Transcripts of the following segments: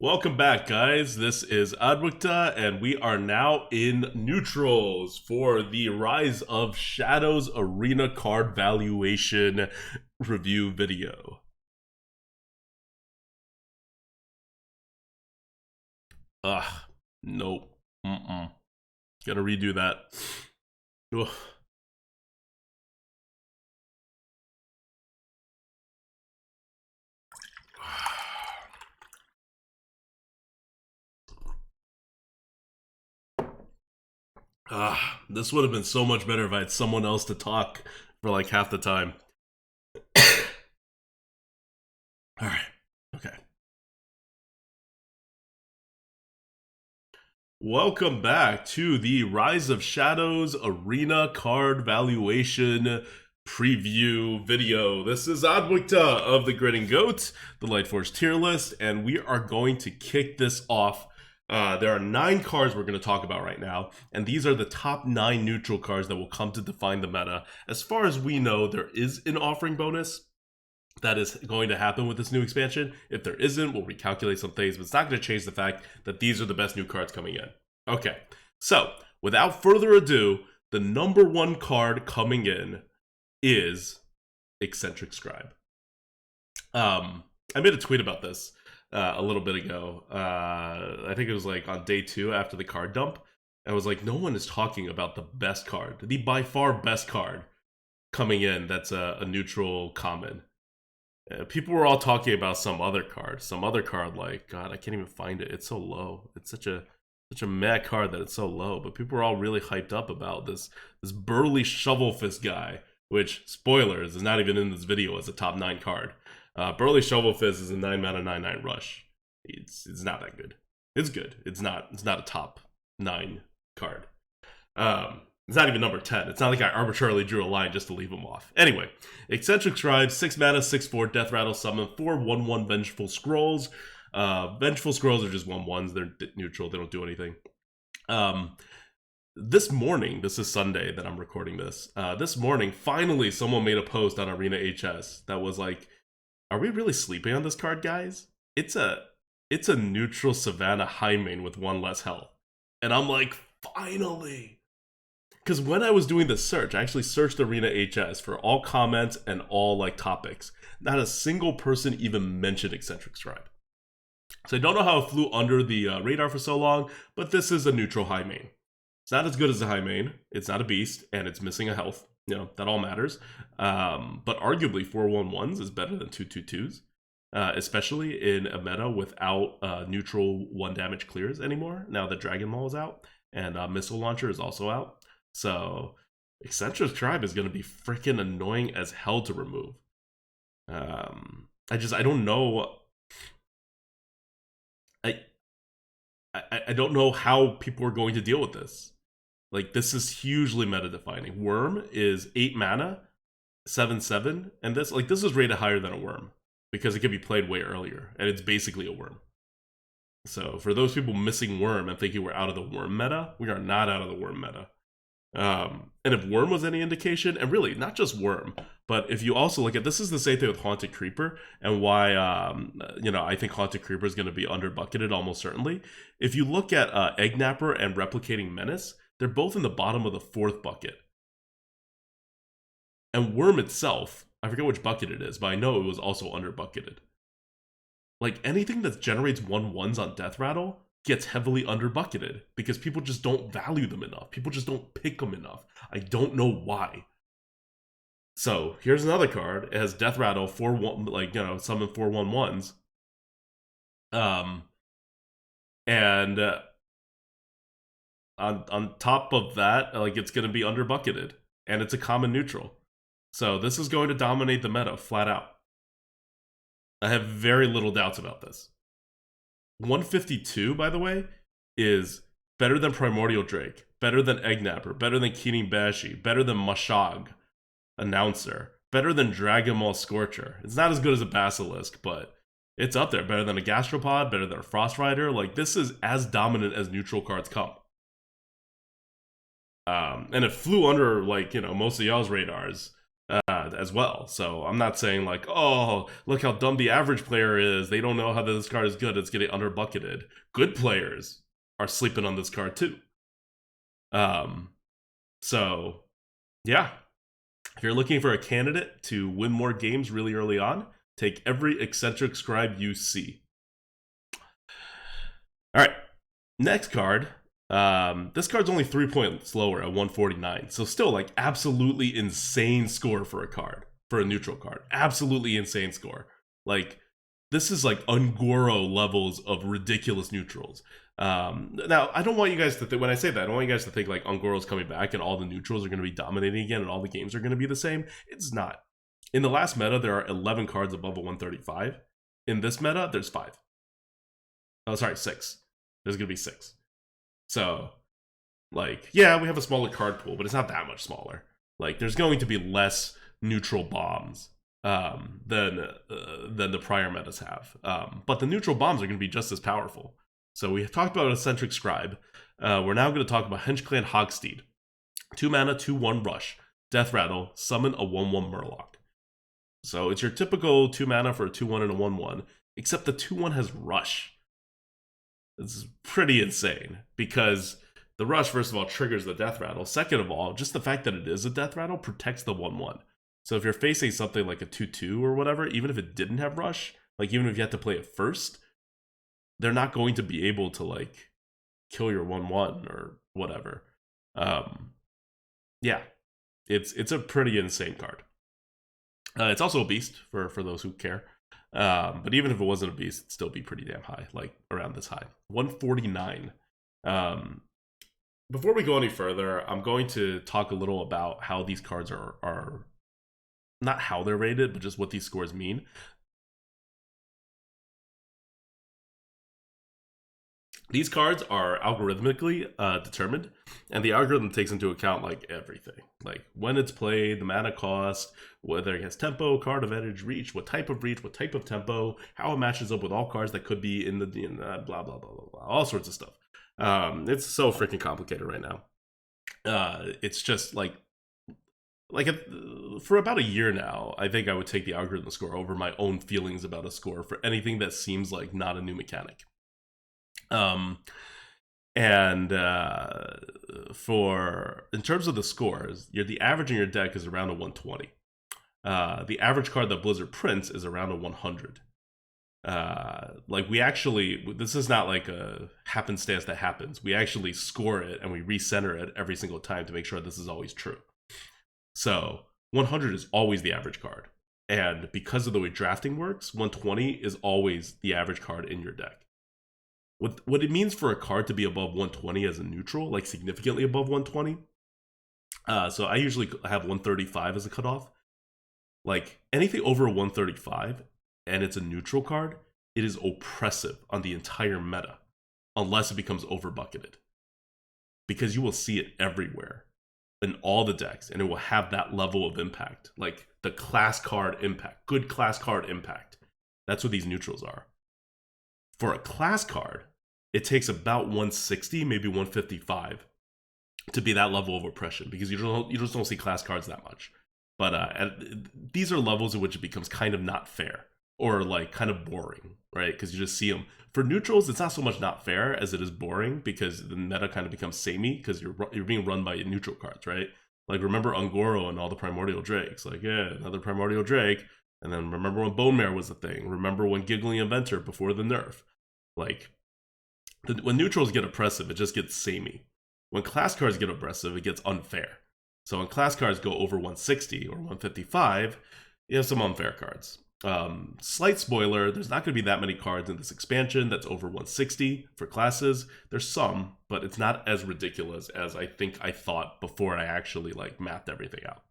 Welcome back, guys. This is Adwikta, and we are now in neutrals for the Rise of Shadows Arena card valuation review video. Nope. Gotta redo that. Ugh. This would have been so much better if I had someone else to talk for like half the time. Alright, okay. Welcome back to the Rise of Shadows Arena card valuation preview video. This is Adwikta of the Grinning Goat, the Lightforce tier list, and we are going to kick this off. There are 9 cards we're going to talk about right now, and these are the top 9 neutral cards that will come to define the meta. As far as we know, there is an offering bonus that is going to happen with this new expansion. If there isn't, we'll recalculate some things, but it's not going to change the fact that these are the best new cards coming in. Okay, so without further ado, the number 1 card coming in is Eccentric Scribe. I made a tweet about this a little bit ago. I think it was like on day 2 after the card dump. I was like, no one is talking about the best card, the by far best card coming in that's a neutral common. People were all talking about some other card like, God, I can't even find it. It's so low. It's such a mad card that it's so low. But people were all really hyped up about this burly shovel fist guy, which, spoilers, is not even in this video as a top 9 card. Burly shovel fist is a 9-mana 9/9 rush. It's not that good. It's good. It's not a top 9 card. It's not even number 10. It's not like I arbitrarily drew a line just to leave him off. Anyway, Eccentric Tribes, 6 mana, 6/4, Death Rattle, summon 4 1/1 Vengeful Scrolls. Vengeful Scrolls are just 1/1s. They're neutral. They don't do anything. This morning, this is Sunday that I'm recording this. This morning, finally, someone made a post on Arena HS that was like, "Are we really sleeping on this card, guys? It's a neutral Savannah high main with 1 less health." And I'm like, finally. Because when I was doing the search, I actually searched Arena HS for all comments and all like topics. Not a single person even mentioned Eccentric Scribe. So I don't know how it flew under the radar for so long, but this is a neutral high main. It's not as good as a high main. It's not a beast, and it's missing a health. You know, that all matters. But arguably 4 1/1s is better than 2 2/2s. Especially in a meta without neutral 1 damage clears anymore. Now that Dragon Maul is out, and Missile Launcher is also out. So, Eccentric Tribe is going to be freaking annoying as hell to remove. I don't know. I don't know how people are going to deal with this. Like, this is hugely meta defining. Worm is 8 mana, 7/7, and this is rated higher than a Worm because it can be played way earlier, and it's basically a Worm. So, for those people missing Worm and thinking we're out of the Worm meta, we are not out of the Worm meta. And if Worm was any indication, and really not just Worm, but if you also look at, this is the same thing with Haunted Creeper, and why I think Haunted Creeper is going to be under-bucketed almost certainly. If you look at Egg Napper and Replicating Menace, they're both in the bottom of the 4th bucket. And Worm itself, I forget which bucket it is, but I know it was also under-bucketed. Like, anything that generates 1/1s on Death Rattle gets heavily under-bucketed because people just don't value them enough. People just don't pick them enough. I don't know why. So, here's another card. It has Death Rattle, 4/1, summon 4 1/1s. And on top of that, it's going to be under-bucketed. And it's a common neutral. So, this is going to dominate the meta, flat out. I have very little doubts about this. 152, by the way, is better than Primordial Drake, better than Egg Napper, better than Keening Bashi, better than Mashag, Announcer, better than Dragon Maul Scorcher. It's not as good as a Basilisk, but it's up there. Better than a Gastropod, better than a Frost Rider. Like, this is as dominant as neutral cards come. And it flew under, most of y'all's radars as well. So I'm not saying like, oh, look how dumb the average player is. They don't know how this card is good. It's getting underbucketed. Good players are sleeping on this card too. So yeah, if you're looking for a candidate to win more games really early on, take every Eccentric Scribe you see. All right, next card. This card's only 3 points lower at 149, so still like absolutely insane score for a card, for a neutral card. Absolutely insane score. Like this is like Ungoro levels of ridiculous neutrals. Now I don't want you guys to think, when I say that, I don't want you guys to think like Ungoro's coming back and all the neutrals are going to be dominating again and all the games are going to be the same. It's not. In the last meta, there are 11 cards above a 135. In this meta, there's 5. Oh, sorry, 6. There's going to be 6. So, like, yeah, we have a smaller card pool, but it's not that much smaller. Like, there's going to be less neutral bombs than the prior metas have. But the neutral bombs are going to be just as powerful. So we talked about Eccentric Scribe. We're now going to talk about Henchclan Hogsteed. 2 mana, 2/1 rush. Death Rattle, summon a 1/1 Murloc. So it's your typical 2 mana for a 2/1 and a 1/1, except the 2/1 has rush. It's pretty insane because the rush, first of all, triggers the death rattle. Second of all, just the fact that it is a death rattle protects the 1/1. So if you're facing something like a 2/2 or whatever, even if it didn't have rush, like even if you had to play it first, they're not going to be able to like kill your 1/1 or whatever. Yeah, it's a pretty insane card. It's also a beast for those who care. But even if it wasn't a beast, it'd still be pretty damn high, like around this high. 149. Before we go any further, I'm going to talk a little about how these cards are not how they're rated, but just what these scores mean. These cards are algorithmically determined, and the algorithm takes into account like everything, like when it's played, the mana cost, whether it has tempo, card advantage, reach, what type of tempo, how it matches up with all cards that could be in the blah blah blah blah blah, all sorts of stuff. It's so freaking complicated right now. It's just like for about a year now, I think I would take the algorithm score over my own feelings about a score for anything that seems like not a new mechanic. For in terms of the scores, the average in your deck is around a 120. The average card that Blizzard prints is around a 100. Like we actually, this is not like a happenstance that happens. We actually score it and we recenter it every single time to make sure this is always true. So 100 is always the average card. And because of the way drafting works, 120 is always the average card in your deck. What it means for a card to be above 120 as a neutral, like significantly above 120. So I usually have 135 as a cutoff. Like anything over 135 and it's a neutral card, it is oppressive on the entire meta, unless it becomes overbucketed. Because you will see it everywhere in all the decks, and it will have that level of impact, like the class card impact, good class card impact. That's what these neutrals are. For a class card, it takes about 160, maybe 155 to be that level of oppression, because you just don't see class cards that much. But these are levels in which it becomes kind of not fair, or like kind of boring, right? Because you just see them. For neutrals, it's not so much not fair as it is boring, because the meta kind of becomes samey, because you're being run by neutral cards, right? Like remember Ungoro and all the Primordial Drakes. Like, yeah, another Primordial Drake. And then remember when Bone Mare was a thing. Remember when Giggling Inventor before the nerf. Like, when neutrals get oppressive, it just gets samey. When class cards get oppressive, it gets unfair. So when class cards go over 160 or 155, you have some unfair cards. Slight spoiler, there's not going to be that many cards in this expansion that's over 160 for classes. There's some, but it's not as ridiculous as I think I thought before I actually like mathed everything out.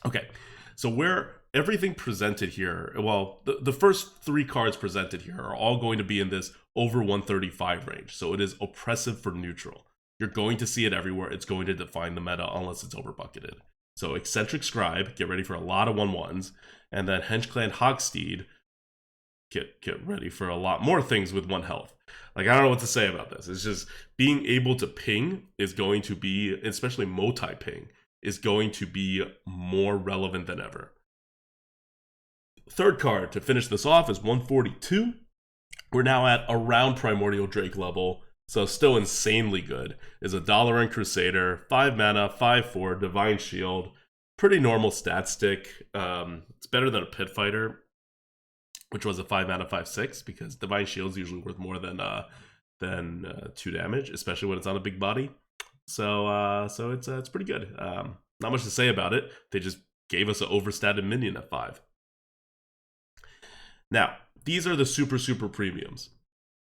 Okay, so where everything presented here, well, the first 3 cards presented here are all going to be in this over 135 range. So it is oppressive for neutral. You're going to see it everywhere. It's going to define the meta unless it's overbucketed. So Eccentric Scribe, get ready for a lot of 1/1s. And then Henchclan Hogsteed, get ready for a lot more things with 1 health. Like, I don't know what to say about this. It's just being able to ping is going to be, especially multi-ping, is going to be more relevant than ever. Third card to finish this off is 142. We're now at around Primordial Drake level, so still insanely good. Is a Dalaran Crusader, 5 mana, 5/4, Divine Shield. Pretty normal stat stick. It's better than a Pit Fighter, which was a 5 mana, 5/6, because Divine Shield is usually worth more than 2 damage, especially when it's on a big body. So it's pretty good. Not much to say about it. They just gave us an overstated minion at 5. Now, these are the super premiums.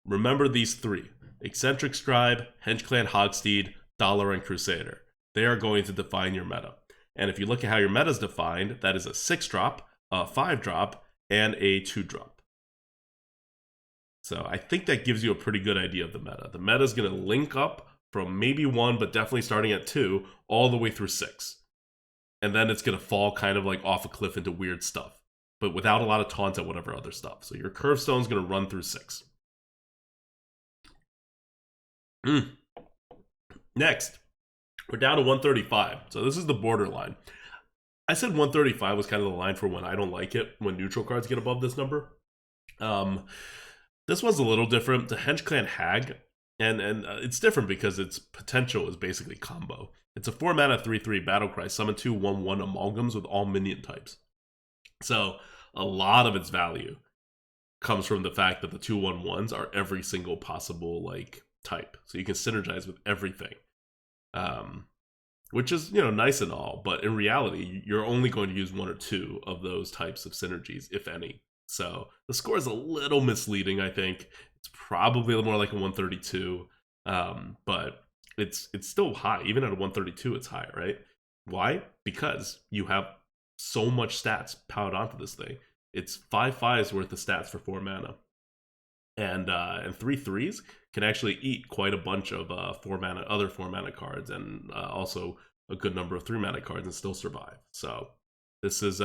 Remember these 3. Eccentric Scribe, HenchClan Hogsteed, Dalaran Crusader. They are going to define your meta. And if you look at how your meta is defined, that is a 6-drop, a 5-drop, and a 2-drop. So I think that gives you a pretty good idea of the meta. The meta is going to link up from maybe 1, but definitely starting at 2, all the way through 6. And then it's going to fall kind of like off a cliff into weird stuff, but without a lot of taunts and whatever other stuff. So your Curve Stone is going to run through 6. Next, we're down to 135. So this is the borderline. I said 135 was kind of the line for when I don't like it, when neutral cards get above this number. This one's a little different. The HenchClan Hag, and it's different because its potential is basically combo. It's a 4 mana 3/3 Battlecry, summon 2 1/1 amalgams with all minion types. So a lot of its value comes from the fact that the 2/1/1s are every single possible like type, so you can synergize with everything, which is, you know, nice and all, but in reality you're only going to use 1 or 2 of those types of synergies, if any. So the score is a little misleading. I think it's probably a little more like a 132, but it's still high. Even at a 132 it's high, right? Why? Because you have so much stats piled onto this thing. It's 5 5s worth of stats for 4 mana, and 3 3s can actually eat quite a bunch of other 4 mana cards, and also a good number of 3 mana cards, and still survive. So this is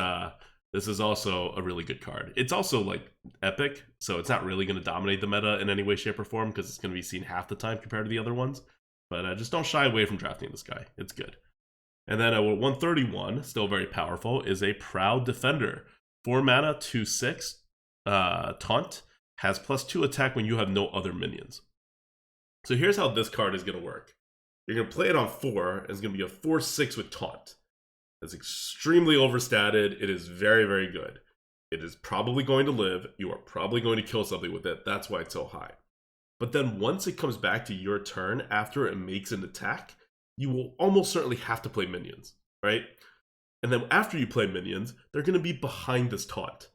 also a really good card. It's also like epic, so it's not really going to dominate the meta in any way, shape, or form, because it's going to be seen half the time compared to the other ones. But just don't shy away from drafting this guy. It's good. And then 131, still very powerful, is a Proud Defender. 4 mana, 2/6, taunt, has +2 attack when you have no other minions. So here's how this card is going to work. You're going to play it on 4, and it's going to be a 4/6 with taunt. It's extremely overstated. It is very good. It is probably going to live. You are probably going to kill something with it. That's why it's so high. But then once it comes back to your turn, after it makes an attack, you will almost certainly have to play minions, right? And then after you play minions, they're going to be behind this taunt.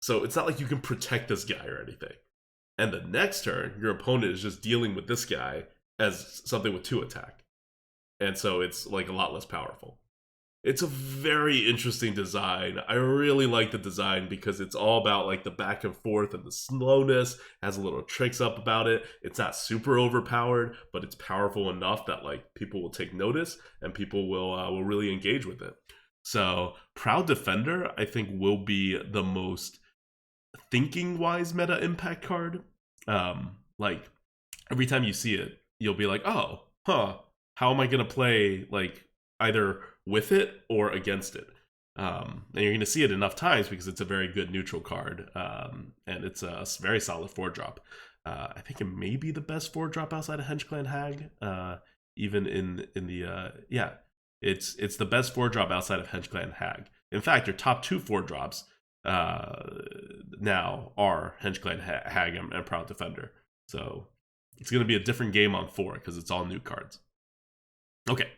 So it's not like you can protect this guy or anything. And the next turn, your opponent is just dealing with this guy as something with 2 attack. And so it's like a lot less powerful. It's a very interesting design. I really like the design because it's all about like the back and forth and the slowness. Has a little tricks up about it. It's not super overpowered, but it's powerful enough that like people will take notice and people will really engage with it. So Proud Defender, I think, will be the most thinking-wise meta impact card. Like every time you see it, you'll be like, oh, how am I gonna play like either with it or against it? And you're going to see it enough times because it's a very good neutral card, and it's a very solid 4-drop. I think it may be the best 4-drop outside of HenchClan Hag, even in the it's the best 4-drop outside of HenchClan Hag. In fact, your top 2 4-drops now are HenchClan Hag and Proud Defender. So it's going to be a different game on 4 because it's all new cards. Okay.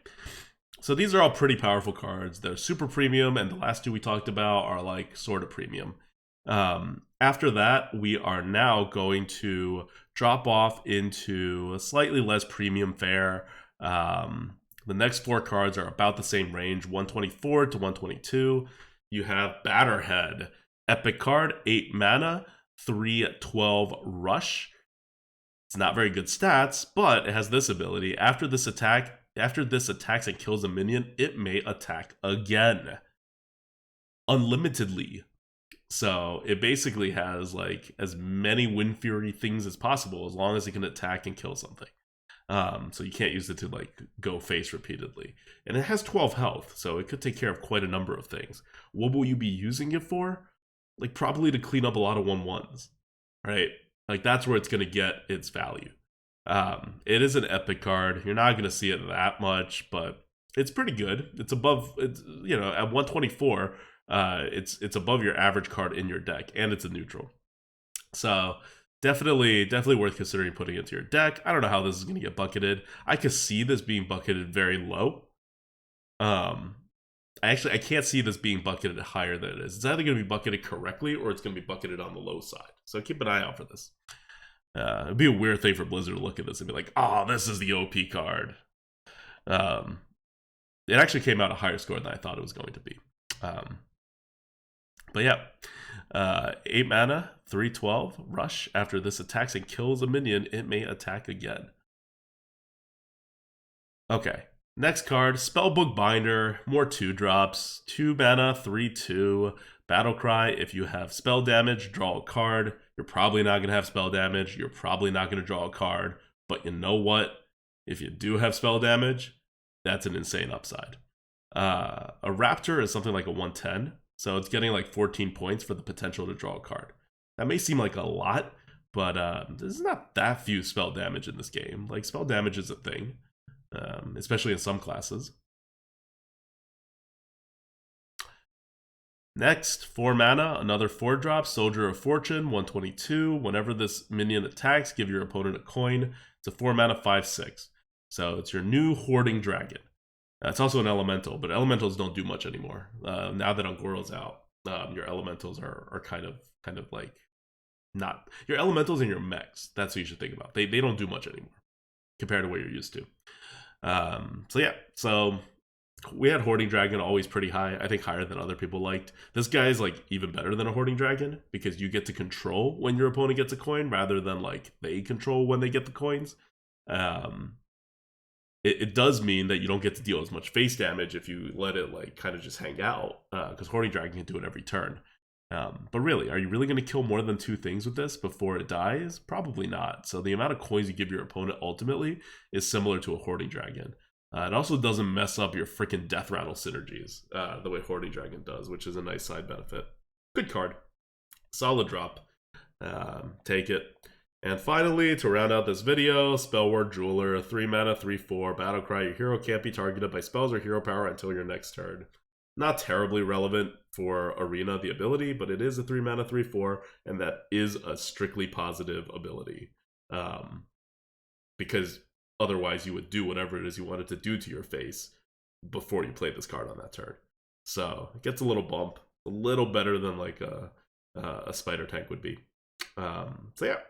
So these are all pretty powerful cards. They're super premium, and the last 2 we talked about are like sort of premium. After that, we are now going to drop off into a slightly less premium fare. The next 4 cards are about the same range, 124 to 122. You have Batterhead, epic card, 8 mana, 3/12 rush. It's not very good stats, but it has this ability. After this attacks and kills a minion, it may attack again, unlimitedly. So it basically has like as many Wind Fury things as possible, as long as it can attack and kill something. So you can't use it to like go face repeatedly. And it has 12 health, so it could take care of quite a number of things. What will you be using it for? Like probably to clean up a lot of 1/1s, right? Like that's where it's going to get its value. It is an epic card. You're not going to see it that much, but it's pretty good. It's above, it's, you know, at 124, it's above your average card in your deck, and it's a neutral. So definitely worth considering putting into your deck. I don't know how this is going to get bucketed. I could see this being bucketed very low. I can't see this being bucketed higher than it is. It's either going to be bucketed correctly or it's going to be bucketed on the low side. So keep an eye out for this. It'd be a weird thing for Blizzard to look at this and be like, "Oh, this is the OP card." It actually came out a higher score than I thought it was going to be. But yeah, 8 mana, 3/12, rush. After this attacks and kills a minion, it may attack again. Okay, next card, Spellbook Binder, more 2-drops, 2 mana, 3/2, Battle Cry. If you have spell damage, draw a card. You're probably not going to have spell damage. You're probably not going to draw a card. But you know what? If you do have spell damage, that's an insane upside. A Raptor is something like a 110. So it's getting like 14 points for the potential to draw a card. That may seem like a lot, but there's not that few spell damage in this game. Like, spell damage is a thing, especially in some classes. Next, 4 mana, another 4-drop, Soldier of Fortune, 122. Whenever this minion attacks, give your opponent a coin. It's a 4 mana, 5/6. So it's your new Hoarding Dragon. It's also an elemental, but elementals don't do much anymore. Now that Ungoro's out, your elementals are kind of like not your elementals and your mechs. That's what you should think about. They don't do much anymore compared to what you're used to. So yeah, so we had Hoarding Dragon always pretty high. I think higher than other people liked. This guy is like even better than a Hoarding Dragon because you get to control when your opponent gets a coin rather than like they control when they get the coins. It does mean that you don't get to deal as much face damage if you let it like kind of just hang out, because Hoarding Dragon can do it every turn. But really, are you really going to kill more than 2 things with this before it dies? Probably not. So the amount of coins you give your opponent ultimately is similar to a Hoarding Dragon. It also doesn't mess up your freaking Death Rattle synergies the way Hoarding Dragon does, which is a nice side benefit. Good card. Solid drop. Take it. And finally, to round out this video, Spellward Jeweler, 3 mana, 3/4, Battlecry. Your hero can't be targeted by spells or hero power until your next turn. Not terribly relevant for Arena, the ability, but it is a 3 mana, 3/4, and that is a strictly positive ability. Because otherwise you would do whatever it is you wanted to do to your face before you played this card on that turn. So it gets a little bump, a little better than like a Spider Tank would be. So yeah.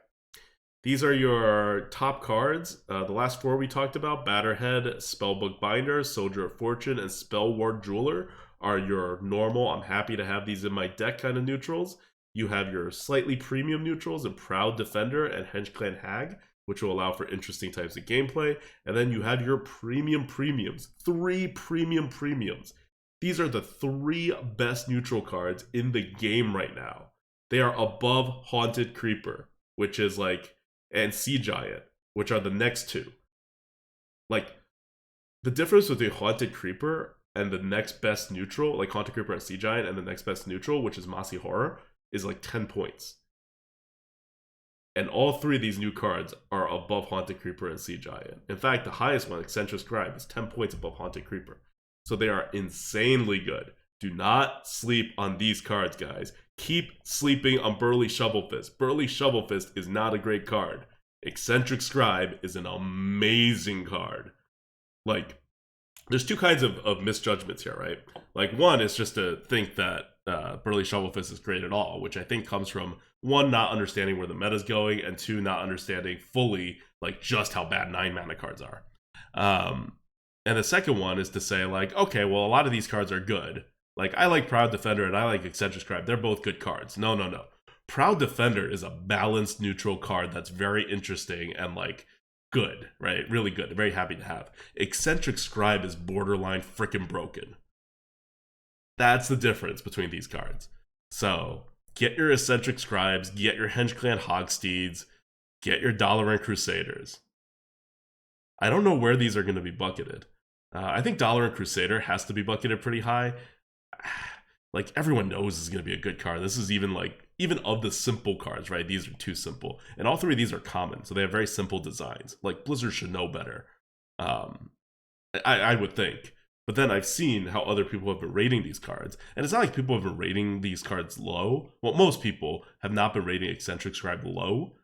These are your top cards. The last 4 we talked about, Batterhead, Spellbook Binder, Soldier of Fortune, and Spellward Jeweler are your normal, I'm happy to have these in my deck kind of neutrals. You have your slightly premium neutrals in Proud Defender and HenchClan Hag, which will allow for interesting types of gameplay. And then you have your premium premiums, 3 premium premiums. These are the 3 best neutral cards in the game right now. They are above Haunted Creeper, which is like, and Sea Giant, which are the next 2. Like, the difference between Haunted Creeper and the next best neutral, like Haunted Creeper and Sea Giant, and the next best neutral, which is Mossy Horror, is like 10 points. And all 3 of these new cards are above Haunted Creeper and Sea Giant. In fact, the highest one, Eccentric Scribe, is 10 points above Haunted Creeper. So they are insanely good. Do not sleep on these cards, guys. Keep sleeping on Burly Shovelfist. Burly Shovelfist is not a great card. Eccentric Scribe is an amazing card. Like, there's 2 kinds of misjudgments here, right? Like, one is just to think that Burly Shovelfist is great at all, which I think comes from, 1, not understanding where the meta's going, and 2, not understanding fully, like, just how bad 9 mana cards are. And the second one is to say, like, okay, well, a lot of these cards are good. Like, I like Proud Defender and I like Eccentric Scribe. They're both good cards. No. Proud Defender is a balanced neutral card that's very interesting and, like, good, right? Really good. Very happy to have. Eccentric Scribe is borderline freaking broken. That's the difference between these cards. So, get your Eccentric Scribes, get your HenchClan Hogsteeds, get your Dalaran Crusaders. I don't know where these are going to be bucketed. I think Dollar and Crusader has to be bucketed pretty high. Like, everyone knows this is going to be a good card. This is even of the simple cards, right? These are too simple. And all three of these are common, so they have very simple designs. Like, Blizzard should know better. I would think. But then I've seen how other people have been rating these cards. And it's not like people have been rating these cards low. Well, most people have not been rating Eccentric Scribe low,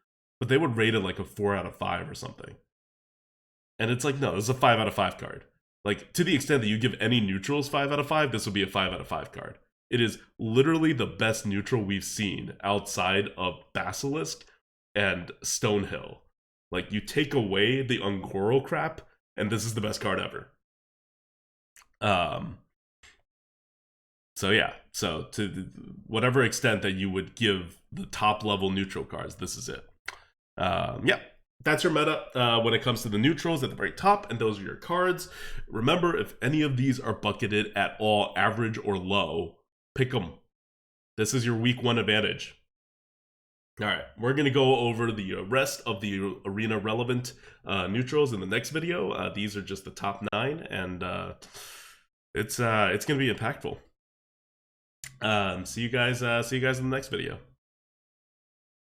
but they would rate it like a 4 out of 5 or something. And it's like, no, this is a 5 out of 5 card. Like, to the extent that you give any neutrals 5 out of 5, this would be a 5 out of 5 card. It is literally the best neutral we've seen outside of Basilisk and Stonehill. Like, you take away the Unquirrel crap, and this is the best card ever. So yeah, so to whatever extent that you would give the top level neutral cards, this is it. Yeah, that's your meta when it comes to the neutrals at the very top, and those are your cards. Remember, if any of these are bucketed at all, average or low, pick them. This is your week 1 advantage. All right, we're going to go over the rest of the arena relevant neutrals in the next video. These are just the top 9, and it's going to be impactful. See you guys in the next video.